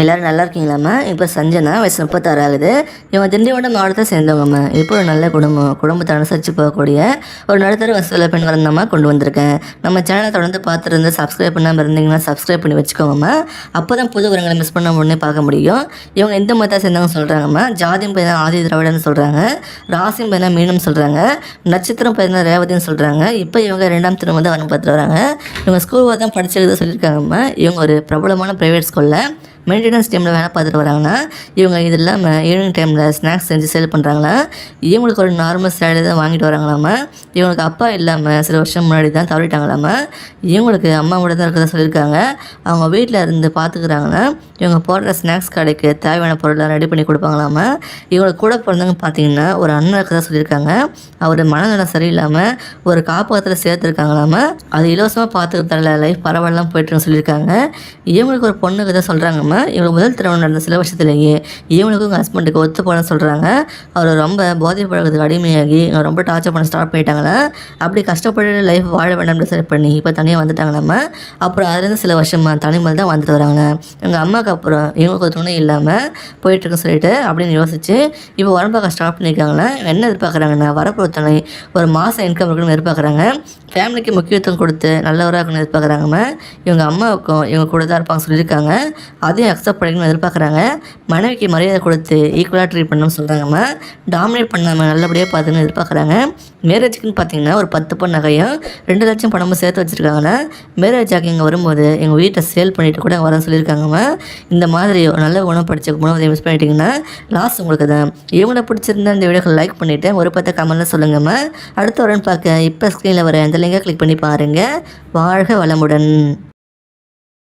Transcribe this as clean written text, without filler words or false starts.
எல்லோரும் நல்லா இருக்கீங்களாம்மா? இப்போ சஞ்சனா வயசு 36 ஆகுது. இவங்க திண்டிவனம் மாவட்டத்தை சேர்ந்தவங்கம்மா. இப்போ ஒரு நல்ல குடும்பத்தை அனுசரித்து போகக்கூடிய ஒரு நடுத்தர வசதியில் பெண் வரந்தாம்மா கொண்டு வந்திருக்கேன். நம்ம சேனலை தொடர்ந்து பார்த்துருந்து சப்ஸ்கிரைப் பண்ணாமல் இருந்தீங்கன்னா சப்ஸ்கிரைப் பண்ணி வச்சுக்கோங்கம்மா. அப்போ தான் புது உரங்களை மிஸ் பண்ண உடனே பார்க்க முடியும். இவங்க எந்த மதத்தை சேர்ந்தவங்க சொல்கிறாங்கம்மா. ஜாதியும் பேர் ஆதி திராவிடன்னு சொல்கிறாங்க, ராசியும் பேர் மீனும் சொல்கிறாங்க, நட்சத்திரம் பேர் ரேவதின்னு சொல்கிறாங்க. இப்போ இவங்க 2ஆம் திரும்ப தான் வரம்பத்து வராங்க. இவங்க ஸ்கூலில் தான் படிச்சிருக்கிறத சொல்லியிருக்காங்கம்மா. இவங்க ஒரு பிரபலமான ப்ரைவேட் ஸ்கூலில் மெயின்டெனன்ஸ் டைமில் வேலை பார்த்துட்டு வராங்கன்னா, இவங்க இது இல்லாமல் ஈவினிங் டைமில் ஸ்நாக்ஸ் செஞ்சு சேல் பண்ணுறாங்களா. இவங்களுக்கு ஒரு நார்மல் சேலரி தான் வாங்கிட்டு வராங்களாமா. இவங்களுக்கு அப்பா இல்லாமல் சில வருஷம் முன்னாடி தான் தவறிட்டாங்களாமா. இவங்களுக்கு அம்மா கூட தான் இருக்கிறதா சொல்லியிருக்காங்க. அவங்க வீட்டில் இருந்து பார்த்துக்கிறாங்கன்னா, இவங்க போடுற ஸ்நாக்ஸ் கடைக்கு தேவையான பொருளை ரெடி பண்ணி கொடுப்பாங்களாமா. இவங்களுக்கு கூட பிறந்தவங்க பார்த்தீங்கன்னா ஒரு அண்ணன் இருக்கிறதா சொல்லியிருக்காங்க. அவர் மனநலம் சரியில்லாமல் ஒரு காப்பகத்தில் சேர்த்துருக்காங்களாமா. அது இலவசமாக பார்த்துக்கிறதால லைஃப் பரவாயில்லாம் போய்ட்டுன்னு சொல்லியிருக்காங்க. இவங்களுக்கு ஒரு பொண்ணுக்கு தான் சொல்கிறாங்கம்மா. இவங்களுக்கு முதல் திருமணம் நடந்த சில வருஷத்துலேயே இவங்களுக்கும் உங்கள் ஹஸ்பண்டுக்கு ஒத்து போன சொல்கிறாங்க. அவர் ரொம்ப போதை பழக்கத்துக்கு அடிமையாகி ரொம்ப டார்ச்சர் பண்ண ஸ்டார்ட் பண்ணிட்டாங்களா. அப்படி கஷ்டப்பட்டு லைஃப் வாழ வேண்டாம்னு செலக்ட் பண்ணி இப்போ தனியாக வந்துட்டாங்களாம்மா. அப்புறம் அதுலேருந்து சில வருஷமாக தனிமல் தான் வந்துட்டு வராங்க. எங்கள் அம்மாவுக்கு அப்புறம் இவங்களுக்கு ஒரு துணை இல்லாமல் போயிட்டுருக்குன்னு சொல்லிட்டு அப்படின்னு யோசிச்சு இப்போ உடம்பாக்க ஸ்டார்ட் பண்ணியிருக்காங்களா. என்ன எதிர்பார்க்குறாங்கன்னா, வரப்போ துணை ஒரு மாதம் இன்கம் இருக்குன்னு எதிர்பார்க்குறாங்க. ஃபேமிலிக்கு முக்கியத்துவம் கொடுத்து நல்லவராக இருக்குன்னு எதிர்பார்க்குறாங்கம்மா. இவங்க அம்மாவுக்கும் இவங்க கூட தான் இருப்பாங்க சொல்லியிருக்காங்க. அதையும் அக்செப்ட் பண்ணிக்கணும்னு எதிர்பார்க்குறாங்க. மனைவிக்கு மரியாதை கொடுத்து ஈக்குவலாக ட்ரீட் பண்ணணும்னு சொல்கிறாங்கம்மா. டாமினேட் பண்ணாமல் நல்லபடியாக பார்த்துன்னு எதிர்பார்க்குறாங்க. மேரேஜுக்குன்னு பார்த்தீங்கன்னா ஒரு 10 பவுன் நகையும் 2 லட்சம் பணமும் சேர்த்து வச்சுருக்காங்கன்னா, மேரேஜ் ஆகி இங்கே வரும்போது எங்கள் வீட்டை சேல் பண்ணிவிட்டு கூட வரேன்னு சொல்லியிருக்காங்கம்மா. இந்த மாதிரி ஒரு நல்ல குணப்படுத்த குணத்தை மிஸ் பண்ணிட்டீங்கன்னா லாஸ் உங்களுக்கு தான். இவங்களை பிடிச்சிருந்தா இந்த வீடியோக்கு லைக் பண்ணிவிட்டு ஒரு 10 கமெண்ட்டில் சொல்லுங்கம்மா. அடுத்த வரன்னு பார்க்க இப்போ ஸ்க்ரீனில் வர அந்த லிங்கை கிளிக் பண்ணி பாருங்கள். வாழ்க வளமுடன்.